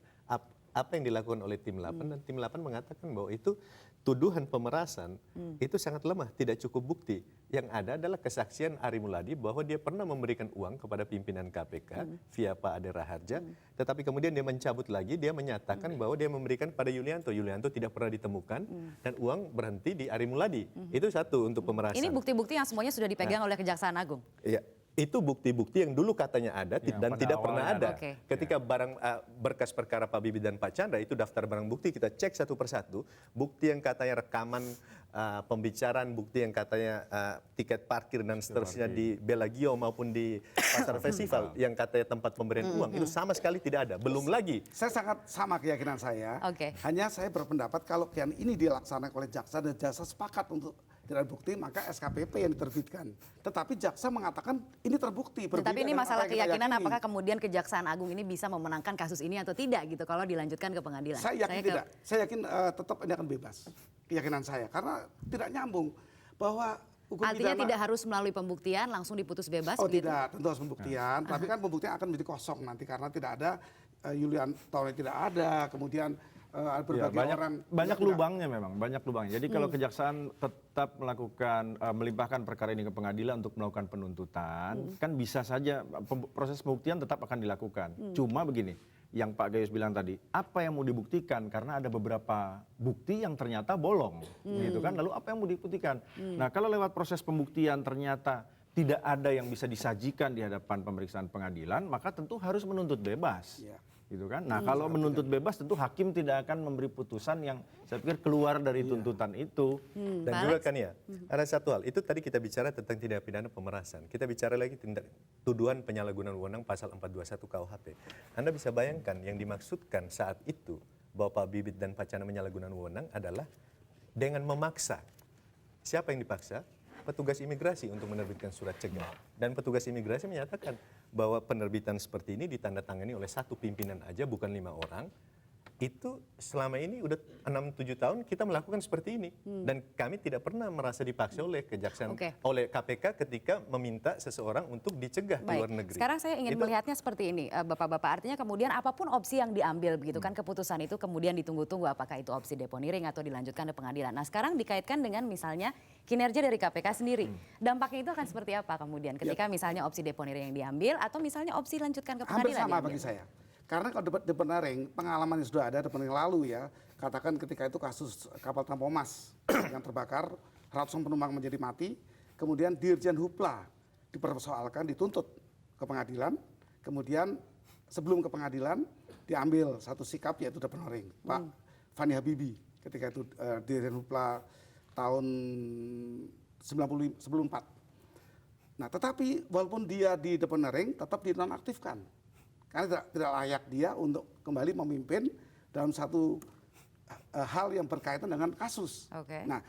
apa yang dilakukan oleh tim 8 dan tim 8 mengatakan bahwa itu tuduhan pemerasan itu sangat lemah, tidak cukup bukti. Yang ada adalah kesaksian Ari Muladi bahwa dia pernah memberikan uang kepada pimpinan KPK via Pak Ade Raharja, tetapi kemudian dia mencabut lagi, dia menyatakan bahwa dia memberikan pada Yulianto. Yulianto tidak pernah ditemukan dan uang berhenti di Ari Muladi. Itu satu untuk pemerasan. Ini bukti-bukti yang semuanya sudah dipegang oleh Kejaksaan Agung. Iya. Itu bukti-bukti yang dulu katanya ada dan tidak pernah ada. Ketika berkas perkara Pak Bibit dan Pak Chandra itu daftar barang bukti kita cek satu persatu, bukti yang katanya rekaman pembicaraan, bukti yang katanya tiket parkir dan seterusnya di Bellagio maupun di Pasar Festival yang katanya tempat pemberian uang itu sama sekali tidak ada. Belum lagi. Saya sangat sama keyakinan saya. Hanya saya berpendapat kalau ini dilaksanakan oleh jaksa dan jaksa sepakat untuk tidak bukti, maka SKPP yang diterbitkan. Tetapi jaksa mengatakan ini terbukti. Tapi ini masalah keyakinan apakah kemudian Kejaksaan Agung ini bisa memenangkan kasus ini atau tidak gitu kalau dilanjutkan ke pengadilan. Saya yakin tidak. Saya yakin tetap ini akan bebas. Keyakinan saya. Karena tidak nyambung bahwa hukum artinya tidak harus melalui pembuktian langsung diputus bebas? Oh begitu? Tidak, tentu harus pembuktian. Tapi kan pembuktian akan menjadi kosong nanti karena tidak ada Yulianto tidak ada, kemudian berbagai banyak, orang. Banyak lubangnya memang, banyak lubangnya. Jadi kalau kejaksaan tetap melakukan, melimpahkan perkara ini ke pengadilan untuk melakukan penuntutan, kan bisa saja proses pembuktian tetap akan dilakukan. Cuma begini, yang Pak Gayus bilang tadi, apa yang mau dibuktikan? Karena ada beberapa bukti yang ternyata bolong, gitu kan? Lalu apa yang mau dibuktikan? Nah, kalau lewat proses pembuktian ternyata tidak ada yang bisa disajikan di hadapan pemeriksaan pengadilan, maka tentu harus menuntut bebas. Gitu kan? Nah, kalau menuntut bebas tentu hakim tidak akan memberi putusan yang saya pikir keluar dari tuntutan itu. Dan juga kan ya, ada satu hal, itu tadi kita bicara tentang tindak pidana pemerasan. Kita bicara lagi tuduhan penyalahgunaan wewenang pasal 421 KUHP. Anda bisa bayangkan yang dimaksudkan saat itu bahwa Pak Bibit dan Pak Chandra menyalahgunaan wewenang adalah dengan memaksa. Siapa yang dipaksa? Petugas imigrasi untuk menerbitkan surat cegah. Dan petugas imigrasi menyatakan bahwa penerbitan seperti ini ditandatangani oleh satu pimpinan aja, bukan 5 orang. Itu selama ini udah 6-7 tahun kita melakukan seperti ini. Dan kami tidak pernah merasa dipaksa oleh kejaksaan, oleh KPK ketika meminta seseorang untuk dicegah di luar negeri. Sekarang saya ingin melihatnya seperti ini, Bapak-Bapak. Artinya kemudian apapun opsi yang diambil begitu kan, keputusan itu kemudian ditunggu-tunggu apakah itu opsi deponering atau dilanjutkan ke pengadilan. Nah, sekarang dikaitkan dengan misalnya kinerja dari KPK sendiri. Dampaknya itu akan seperti apa kemudian ketika misalnya opsi deponering yang diambil atau misalnya opsi lanjutkan ke pengadilan? Hampir sama bagi saya. Karena kalau deponering, pengalaman yang sudah ada deponering lalu ya, katakan ketika itu kasus kapal Tampomas yang terbakar, ratusan penumpang menjadi mati, kemudian Dirjen Hupla dipersoalkan, dituntut ke pengadilan, kemudian sebelum ke pengadilan diambil satu sikap yaitu deponering. Pak Fani Habibie ketika itu Dirjen Hupla tahun 94. Nah, tetapi walaupun dia di deponering tetap dinonaktifkan. Karena tidak layak dia untuk kembali memimpin dalam satu hal yang berkaitan dengan kasus. Nah,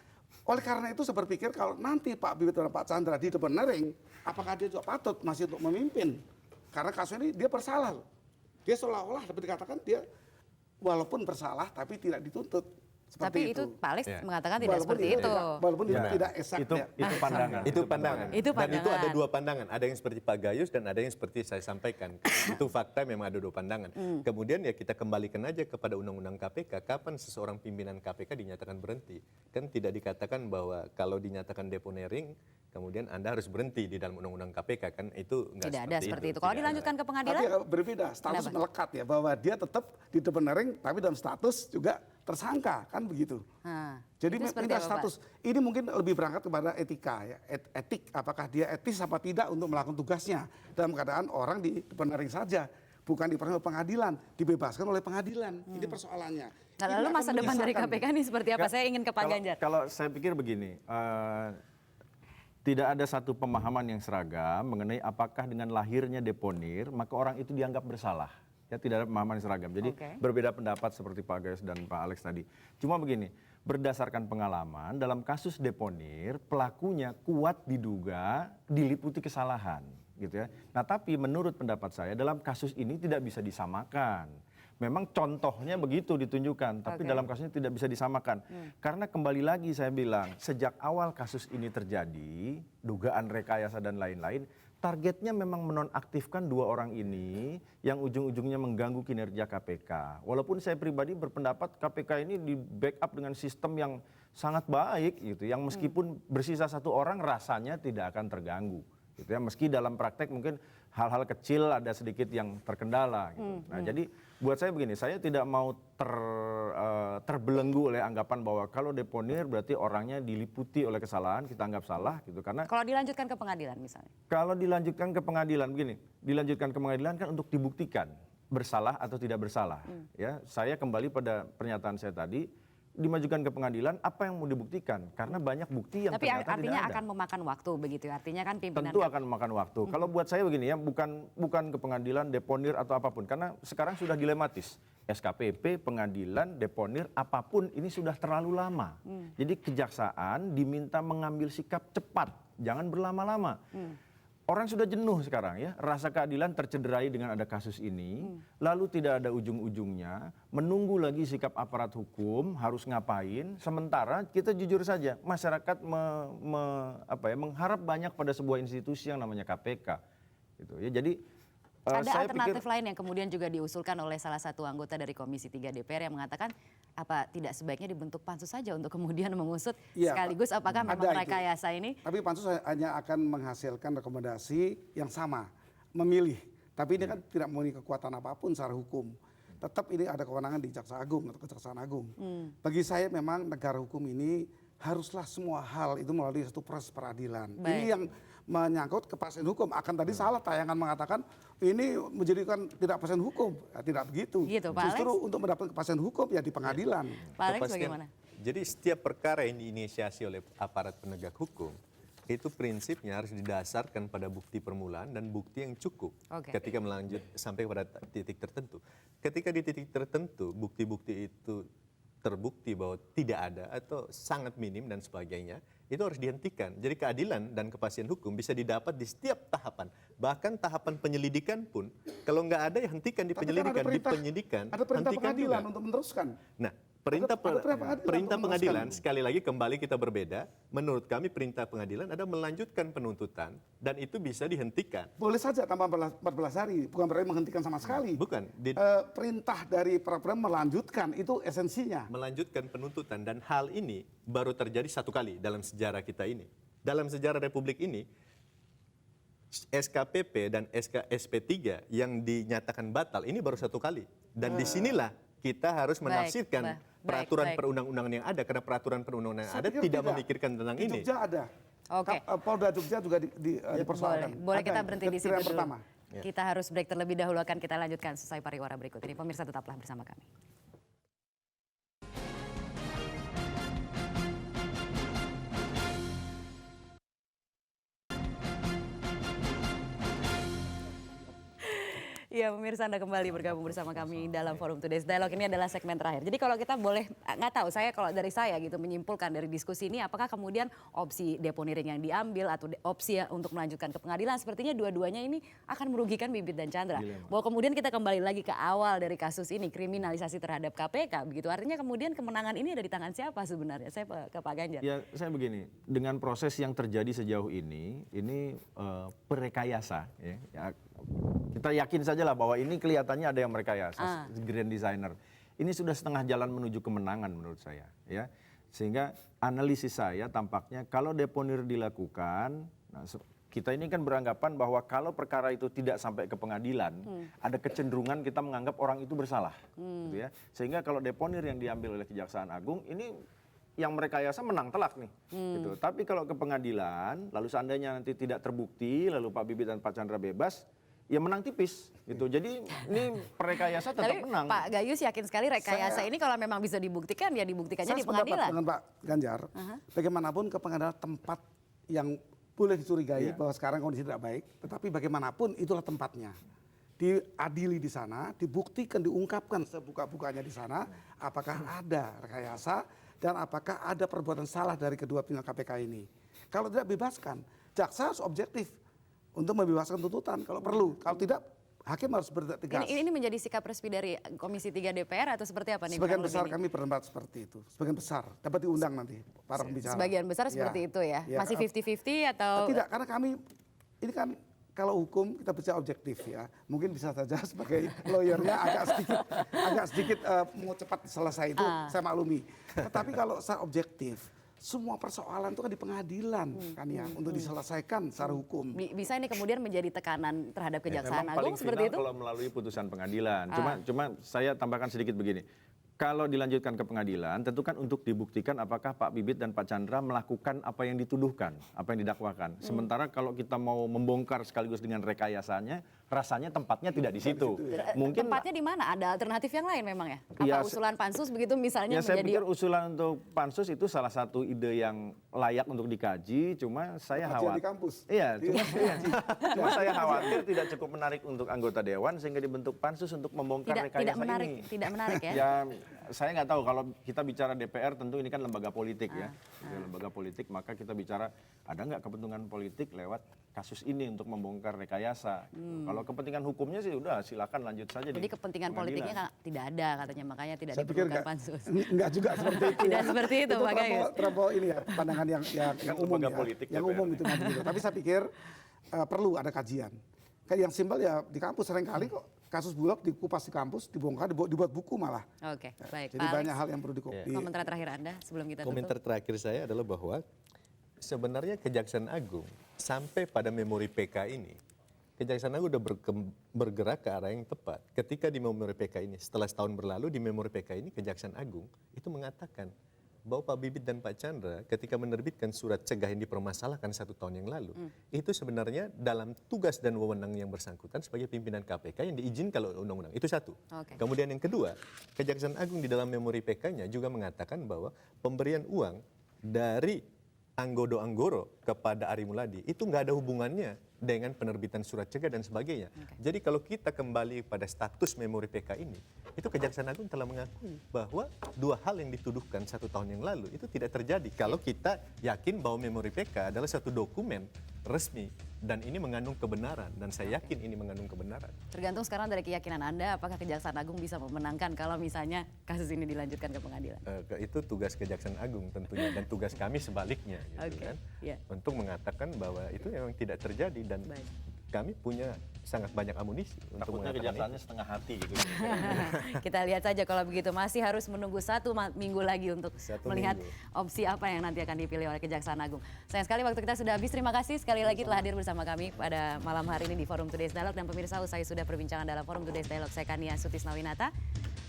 oleh karena itu saya berpikir kalau nanti Pak Bibit dan Pak Chandra di deponering, apakah dia juga patut masih untuk memimpin? Karena kasus ini dia bersalah. Dia seolah-olah dapat dikatakan dia walaupun bersalah tapi tidak dituntut. Tapi itu Pak Alex mengatakan tidak seperti itu. Walaupun tidak eksak. Itu pandangan. Itu pandangan. Itu Dan itu ada dua pandangan. Ada yang seperti Pak Gayus dan ada yang seperti saya sampaikan. Itu fakta, memang ada dua pandangan. Kemudian ya kita kembalikan aja kepada Undang-Undang KPK. Kapan seseorang pimpinan KPK dinyatakan berhenti? Kan tidak dikatakan bahwa kalau dinyatakan deponering, kemudian Anda harus berhenti di dalam Undang-Undang KPK. Kan itu enggak tidak ada seperti itu. Kalau dilanjutkan ke pengadilan? Tapi berbeda, status melekat ya. Bahwa dia tetap di deponering tapi dalam status juga tersangka, kan begitu. Jadi minta status ini mungkin lebih berangkat kepada etika ya, etik apakah dia etis apa tidak untuk melakukan tugasnya dalam keadaan orang di deponering saja, bukan di pengadilan, dibebaskan oleh pengadilan. Ini persoalannya. Nah, lalu masa depan dari KPK ini seperti apa? Saya ingin ke Pak Ganjar. Kalau saya pikir begini, tidak ada satu pemahaman yang seragam mengenai apakah dengan lahirnya deponir maka orang itu dianggap bersalah. Ya, tidak ada pemahaman yang seragam. Jadi berbeda pendapat seperti Pak Gayus dan Pak Alex tadi. Cuma begini, berdasarkan pengalaman dalam kasus deponir pelakunya kuat diduga diliputi kesalahan, gitu ya. Nah, tapi menurut pendapat saya dalam kasus ini tidak bisa disamakan. Memang contohnya begitu ditunjukkan, tapi dalam kasus ini tidak bisa disamakan. Karena kembali lagi saya bilang, sejak awal kasus ini terjadi, dugaan rekayasa dan lain-lain, targetnya memang menonaktifkan 2 orang ini yang ujung-ujungnya mengganggu kinerja KPK. Walaupun saya pribadi berpendapat KPK ini di backup dengan sistem yang sangat baik gitu, yang meskipun bersisa 1 orang rasanya tidak akan terganggu. Gitu ya, meski dalam praktek mungkin hal-hal kecil ada sedikit yang terkendala gitu. Nah, jadi buat saya begini, saya tidak mau terbelenggu oleh anggapan bahwa kalau deponir berarti orangnya diliputi oleh kesalahan, kita anggap salah gitu. Karena kalau dilanjutkan ke pengadilan misalnya. Kalau dilanjutkan ke pengadilan begini, dilanjutkan ke pengadilan kan untuk dibuktikan bersalah atau tidak bersalah. Ya, saya kembali pada pernyataan saya tadi, dimajukan ke pengadilan, apa yang mau dibuktikan? Karena banyak bukti yang ternyata tidak ada. Tapi artinya akan memakan waktu begitu ya? Artinya kan pimpinan... Tentu akan memakan waktu. Kalau buat saya begini ya, bukan ke pengadilan, deponir atau apapun. Karena sekarang sudah dilematis. SKPP, pengadilan, deponir, apapun ini sudah terlalu lama. Jadi kejaksaan diminta mengambil sikap cepat, jangan berlama-lama. Orang sudah jenuh sekarang ya, rasa keadilan tercederai dengan ada kasus ini, lalu tidak ada ujung-ujungnya, menunggu lagi sikap aparat hukum harus ngapain, sementara kita jujur saja, masyarakat mengharap banyak pada sebuah institusi yang namanya KPK. Gitu ya. Jadi Ada alternatif lain yang kemudian juga diusulkan oleh salah satu anggota dari Komisi 3 DPR yang mengatakan apa tidak sebaiknya dibentuk pansus saja untuk kemudian mengusut sekaligus apakah memang rekayasa ini. Tapi pansus hanya akan menghasilkan rekomendasi yang sama, memilih. Tapi ini kan tidak memiliki kekuatan apapun secara hukum. Tetap ini ada kewenangan di Jaksa Agung atau Kejaksaan Agung. Bagi saya memang negara hukum ini haruslah semua hal itu melalui satu proses peradilan. Ini yang menyangkut kepastian hukum. Akan tadi salah tayangan mengatakan ini menjadikan tidak kepastian hukum. Ya, tidak begitu. Justru untuk mendapat kepastian hukum ya di pengadilan. Pak Alex bagaimana? Jadi setiap perkara yang diinisiasi oleh aparat penegak hukum itu prinsipnya harus didasarkan pada bukti permulaan dan bukti yang cukup ketika melanjut sampai pada titik tertentu. Ketika di titik tertentu bukti-bukti itu terbukti bahwa tidak ada atau sangat minim dan sebagainya, itu harus dihentikan. Jadi keadilan dan kepastian hukum bisa didapat di setiap tahapan. Bahkan tahapan penyelidikan pun, kalau nggak ada ya hentikan di penyelidikan, di penyidikan. Ada perintah hentikan pengadilan juga untuk meneruskan. Nah, perintah pengadilan sekali lagi kembali kita berbeda. Menurut kami perintah pengadilan ada melanjutkan penuntutan dan itu bisa dihentikan. Boleh saja tanpa 14 hari, bukan berarti menghentikan sama sekali. Bukan. Perintah dari peradilan melanjutkan itu esensinya. Melanjutkan penuntutan dan hal ini baru terjadi satu kali dalam sejarah kita ini. Dalam sejarah Republik ini SKPP dan SP3 yang dinyatakan batal ini baru satu kali. Dan disinilah kita harus menafsirkan peraturan perundang-undangan yang ada, karena peraturan perundang-undangan yang ada tidak memikirkan tentang ini. Di Jogja ada. Polda Jogja juga dipersoalkan. Boleh kita berhenti di situ dulu. Kita harus break terlebih dahulu, akan kita lanjutkan selesai pariwara berikut ini. Pemirsa tetaplah bersama kami. Iya, pemirsa, Anda kembali bergabung bersama kami dalam Forum Today's Dialogue. Ini adalah segmen terakhir. Jadi kalau kita boleh, nggak tahu, kalau dari saya gitu menyimpulkan dari diskusi ini, apakah kemudian opsi deponering yang diambil atau opsi untuk melanjutkan ke pengadilan, sepertinya dua-duanya ini akan merugikan Bibit dan Chandra. Bahwa kemudian kita kembali lagi ke awal dari kasus ini, kriminalisasi terhadap KPK, begitu. Artinya kemudian kemenangan ini ada di tangan siapa sebenarnya? Saya ke Pak Ganjar. Ya, saya begini, dengan proses yang terjadi sejauh ini perekayasa. Ya, kita yakin saja lah bahwa ini kelihatannya ada yang merekayasa, grand designer. Ini sudah setengah jalan menuju kemenangan menurut saya, ya. Sehingga analisis saya tampaknya kalau deponir dilakukan, nah, kita ini kan beranggapan bahwa kalau perkara itu tidak sampai ke pengadilan, ada kecenderungan kita menganggap orang itu bersalah, gitu ya. Sehingga kalau deponir yang diambil oleh Kejaksaan Agung ini yang merekayasa menang telak nih, gitu. Tapi kalau ke pengadilan, lalu seandainya nanti tidak terbukti, lalu Pak Bibit dan Pak Chandra bebas, ya menang tipis gitu. Jadi ini perekayasa tetap menang. Pak Gayus yakin sekali rekayasa ini kalau memang bisa dibuktikan ya dibuktikannya di pengadilan. Saya sependapat dengan Pak Ganjar. Bagaimanapun ke pengadilan tempat yang boleh dicurigai bahwa sekarang kondisi tidak baik, tetapi bagaimanapun itulah tempatnya. Diadili di sana, dibuktikan, diungkapkan sebuka-bukanya di sana apakah ada rekayasa dan apakah ada perbuatan salah dari kedua pimpinan KPK ini. Kalau tidak bebaskan, jaksa harus objektif untuk membebaskan tuntutan kalau perlu. Kalau tidak, hakim harus bertindak tegas. Ini menjadi sikap resmi dari Komisi 3 DPR atau seperti apa nih? Sebagian besar kami berpendapat seperti itu. Sebagian besar. Dapat diundang nanti para pembicara. Sebagian besar seperti itu ya? Masih 50-50 atau? Tidak, karena kami, ini kan kalau hukum kita bicara objektif ya. Mungkin bisa saja sebagai lawyernya agak sedikit mau cepat selesai itu, saya maklumi. Tetapi kalau secara objektif, semua persoalan itu kan di pengadilan kan ya untuk diselesaikan secara hukum. Bisa ini kemudian menjadi tekanan terhadap Kejaksaan Agung seperti itu? Kalau melalui putusan pengadilan. Cuma saya tambahkan sedikit begini. Kalau dilanjutkan ke pengadilan, tentu kan untuk dibuktikan apakah Pak Bibit dan Pak Chandra melakukan apa yang dituduhkan, apa yang didakwakan. Sementara kalau kita mau membongkar sekaligus dengan rekayasanya, rasanya tempatnya tidak di situ. Mungkin tempatnya di mana? Ada alternatif yang lain memang ya? Apa usulan pansus begitu misalnya saya pikir usulan untuk pansus itu salah satu ide yang layak untuk dikaji, cuma saya khawatir. Di kampus. Iya, cuma saya khawatir tidak cukup menarik untuk anggota dewan sehingga dibentuk pansus untuk membongkar rekayasa ini. Tidak menarik ya? Ya, saya nggak tahu, kalau kita bicara DPR tentu ini kan lembaga politik ya. Lembaga politik, maka kita bicara ada nggak kepentingan politik lewat kasus ini untuk membongkar rekayasa. Kalau kepentingan hukumnya sih udah silakan lanjut saja. Jadi kepentingan politiknya tidak ada katanya, makanya tidak diperlukan pansus. Enggak juga seperti itu. Tidak seperti itu Pak Gayus. Terlalu ini ya pandangan yang umum ya. Politik yang umum itu. Tapi saya pikir perlu ada kajian. Kayak yang simpel ya di kampus seringkali kok kasus Bulog dikupas di kampus, dibongkar, dibuat buku malah. Oke, baik. Jadi Pak banyak Alex, hal yang perlu dikopi. komentar terakhir Anda sebelum kita tutup. Komentar terakhir saya adalah bahwa sebenarnya Kejaksaan Agung sampai pada memori PK ini, Kejaksaan Agung sudah bergerak ke arah yang tepat. Ketika di memori PK ini, setelah setahun berlalu di memori PK ini, Kejaksaan Agung itu mengatakan bahwa Pak Bibit dan Pak Chandra ketika menerbitkan surat cegah yang dipermasalahkan 1 tahun yang lalu, itu sebenarnya dalam tugas dan wewenang yang bersangkutan sebagai pimpinan KPK yang diizinkan oleh undang-undang. Itu satu. Oke. Kemudian yang kedua, Kejaksaan Agung di dalam memori PK-nya juga mengatakan bahwa pemberian uang dari Anggodo Anggoro kepada Ari Muladi itu nggak ada hubungannya dengan penerbitan surat cegah dan sebagainya. Jadi kalau kita kembali pada status memori PK ini, itu Kejaksaan Agung telah mengakui bahwa 2 hal yang dituduhkan 1 tahun yang lalu itu tidak terjadi. Kalau kita yakin bahwa memori PK adalah satu dokumen resmi dan ini mengandung kebenaran, dan saya yakin ini mengandung kebenaran. Tergantung sekarang dari keyakinan Anda, apakah Kejaksaan Agung bisa memenangkan kalau misalnya kasus ini dilanjutkan ke pengadilan. Itu tugas Kejaksaan Agung tentunya, dan tugas kami sebaliknya, gitu kan, untuk mengatakan bahwa itu memang tidak terjadi, dan kami punya sangat banyak amunisi untuk Takutnya mengatakan kejaksaannya itu. setengah hati gitu. Kita lihat saja kalau begitu, masih harus menunggu 1 minggu lagi untuk melihat opsi apa yang nanti akan dipilih oleh Kejaksaan Agung. Sayang sekali waktu kita sudah habis. Terima kasih sekali lagi telah hadir bersama kami pada malam hari ini di Forum Today's Dialogue, dan pemirsa, usai sudah perbincangan dalam Forum Today's Dialogue, saya Kania Sutisnawinata.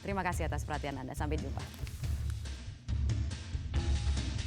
Terima kasih atas perhatian Anda. Sampai jumpa.